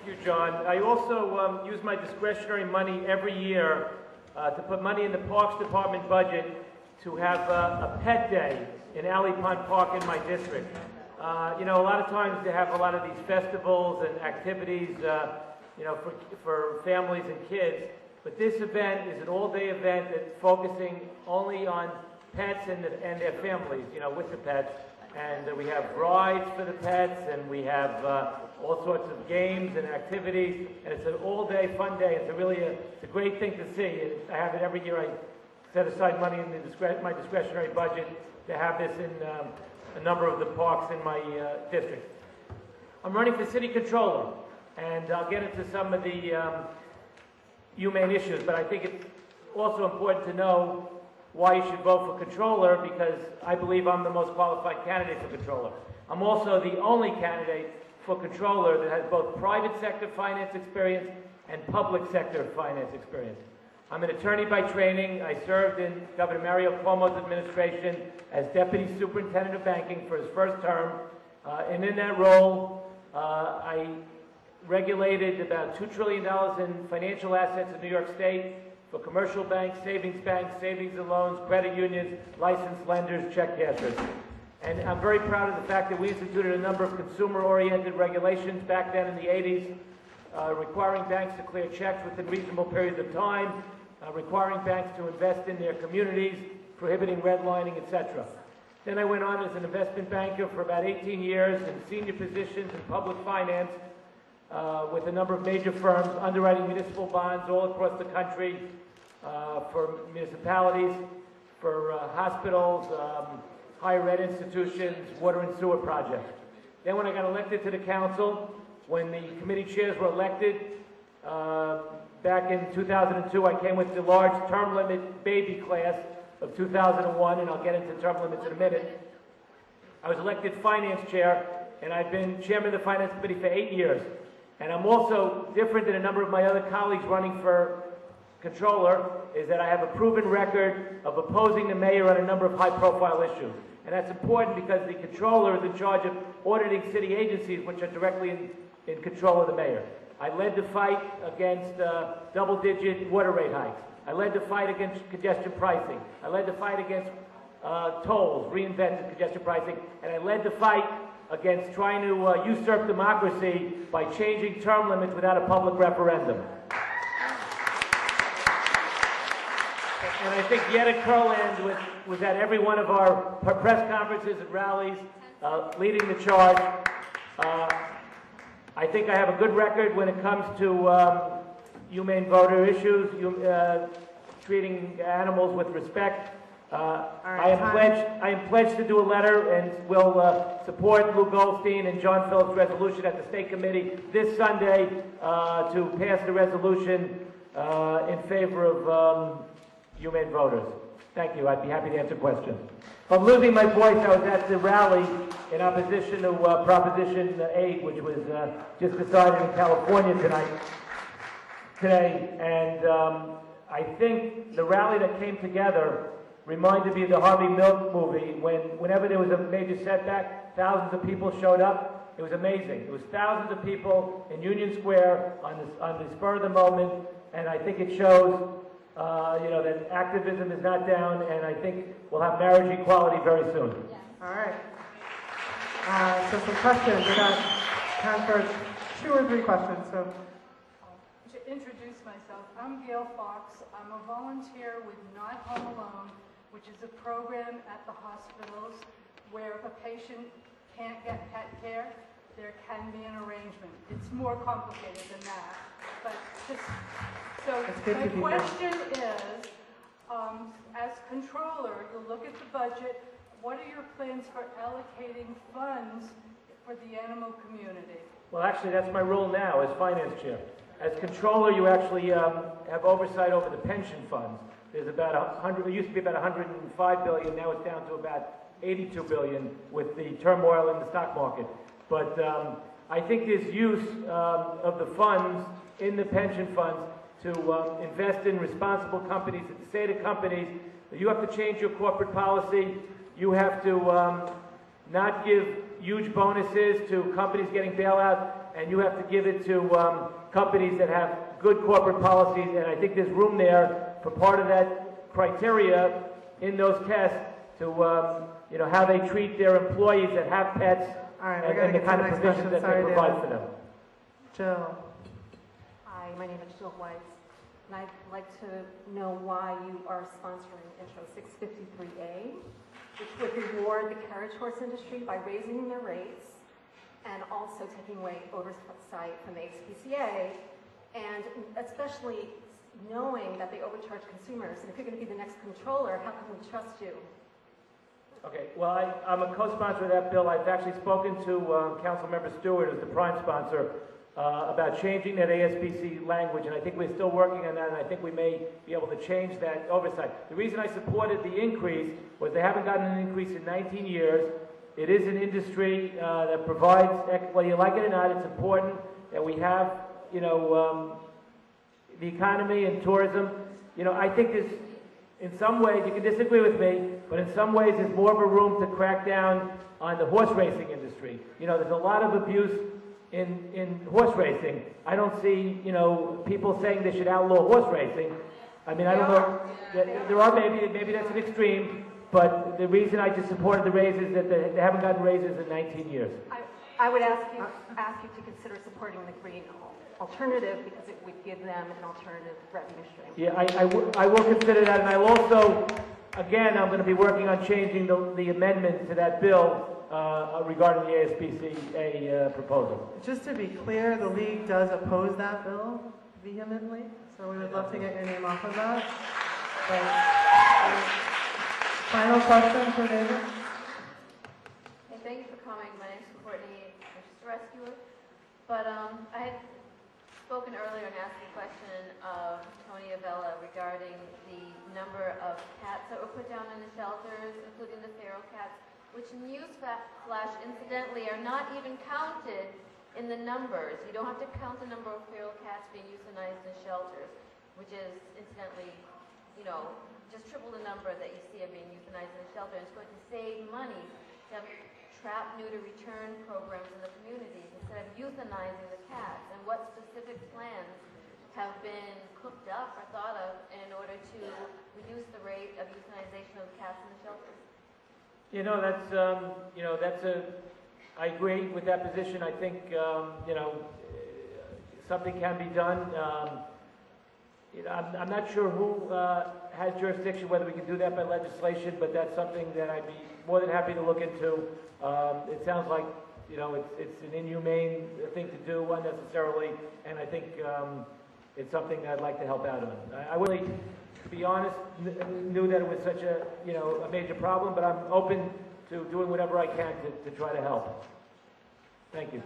Thank you, John. I also use my discretionary money every year to put money in the Parks Department budget to have a pet day in Alley Pond Park in my district. You know, a lot of times they have a lot of these festivals and activities, you know, for families and kids. But this event is an all-day event that's focusing only on pets and their families, you know, with the pets. And we have rides for the pets, and we have all sorts of games and activities. And it's an all-day fun day. It's it's a great thing to see. And I have it every year. I set aside money in my discretionary budget to have this in a number of the parks in my district. I'm running for city controller, and I'll get into some of the humane issues, but I think it's also important to know why you should vote for controller, because I believe I'm the most qualified candidate for controller. I'm also the only candidate for controller that has both private sector finance experience and public sector finance experience. I'm an attorney by training. I served in Governor Mario Cuomo's administration as Deputy Superintendent of Banking for his first term. And in that role, I regulated about $2 trillion in financial assets in New York State for commercial banks, savings and loans, credit unions, licensed lenders, check cashers. And I'm very proud of the fact that we instituted a number of consumer-oriented regulations back then in the 80s, requiring banks to clear checks within reasonable periods of time, requiring banks to invest in their communities, prohibiting redlining, etc. Then I went on as an investment banker for about 18 years in senior positions in public finance with a number of major firms, underwriting municipal bonds all across the country for municipalities, for hospitals, higher ed institutions, water and sewer projects. Then when I got elected to the council, when the committee chairs were elected, back in 2002, I came with the large term limit baby class of 2001, and I'll get into term limits in a minute. I was elected finance chair, and I've been chairman of the finance committee for 8 years. And I'm also different than a number of my other colleagues running for controller, is that I have a proven record of opposing the mayor on a number of high-profile issues. And that's important because the controller is in charge of auditing city agencies, which are directly in control of the mayor. I led the fight against double-digit water rate hikes. I led the fight against congestion pricing. I led the fight against tolls, reinvented congestion pricing. And I led the fight against trying to usurp democracy by changing term limits without a public referendum. And I think Yetta Kurland was at every one of our press conferences and rallies, leading the charge. I think I have a good record when it comes to humane voter issues, treating animals with respect. I am pledged to do a letter and will support Lou Goldstein and John Phillips' resolution at the State Committee this Sunday to pass the resolution in favor of humane voters. Thank you. I'd be happy to answer questions. If I'm losing my voice, I was at the rally in opposition to Proposition 8, which was just decided in California today, and I think the rally that came together reminded me of the Harvey Milk movie, whenever there was a major setback, thousands of people showed up. It was amazing. It was thousands of people in Union Square on the spur of the moment, and I think it shows you know, that activism is not down, and I think we'll have marriage equality very soon. Yes. All right. So some questions. We got time for 2 or 3 questions. So, to introduce myself, I'm Gail Fox. I'm a volunteer with Not Home Alone, which is a program at the hospitals where if a patient can't get pet care, there can be an arrangement. It's more complicated than that. But just, so my question is, as controller, you look at the budget, what are your plans for allocating funds for the animal community? Well, actually, that's my role now as finance chair. As controller, you actually have oversight over the pension funds. There's about it used to be about 105 billion, now it's down to about 82 billion with the turmoil in the stock market. But I think there's use of the funds in the pension funds to invest in responsible companies, to say to companies, you have to change your corporate policy, you have to not give huge bonuses to companies getting bailout. and you have to give it to companies that have good corporate policies, and I think there's room there for part of that criteria in those tests to, you know, how they treat their employees that have pets, All right, and the kind of provisions that they provide for them. Jill. Hi, my name is Jill Weiss, and I'd like to know why you are sponsoring Intro 653A, which would reward the carriage horse industry by raising their rates and also taking away oversight from the HPCA, and especially knowing that they overcharge consumers. And if you're going to be the next controller, how can we trust you? Okay, well, I'm a co-sponsor of that bill. I've actually spoken to Councilmember Stewart, who's the prime sponsor, about changing that ASPC language, and I think we're still working on that, and I think we may be able to change that oversight. The reason I supported the increase was they haven't gotten an increase in 19 years. It is an industry that provides, whether you like it or not, it's important that we have, you know, the economy and tourism. You know, I think there's, in some ways, you can disagree with me, but in some ways there's more of a room to crack down on the horse racing industry. You know, there's a lot of abuse in horse racing. I don't see, you know, people saying they should outlaw horse racing. I mean, I don't know, there are maybe that's an extreme, but the reason I just supported the raises is that they haven't gotten raises in 19 years. I would ask you to consider supporting the green alternative because it would give them an alternative revenue stream. Yeah, I will consider that, and I'll also, again, I'm going to be working on changing the amendment to that bill regarding the ASPCA proposal. Just to be clear, the league does oppose that bill vehemently, so we would love to get your name off of that. Final question for David? Hey, thank you for coming. My name is Courtney, I'm just a rescuer. But I had spoken earlier and asked a question of Tony Avella regarding the number of cats that were put down in the shelters, including the feral cats, which in newsflash, incidentally, are not even counted in the numbers. You don't have to count the number of feral cats being euthanized in shelters, which is, incidentally, you know, just triple the number that you see of being euthanized in a shelter. And it's going to save money to have trap, neuter, return programs in the communities instead of euthanizing the cats. And what specific plans have been cooked up or thought of in order to reduce the rate of euthanization of the cats in the shelters? You know, I agree with that position. I think, you know, something can be done. You know, I'm not sure who has jurisdiction, whether we can do that by legislation, but that's something that I'd be more than happy to look into. It sounds like, you know, it's an inhumane thing to do unnecessarily, and I think it's something that I'd like to help out on. I really, to be honest, knew that it was such a, you know, a major problem, but I'm open to doing whatever I can to try to help. Thank you.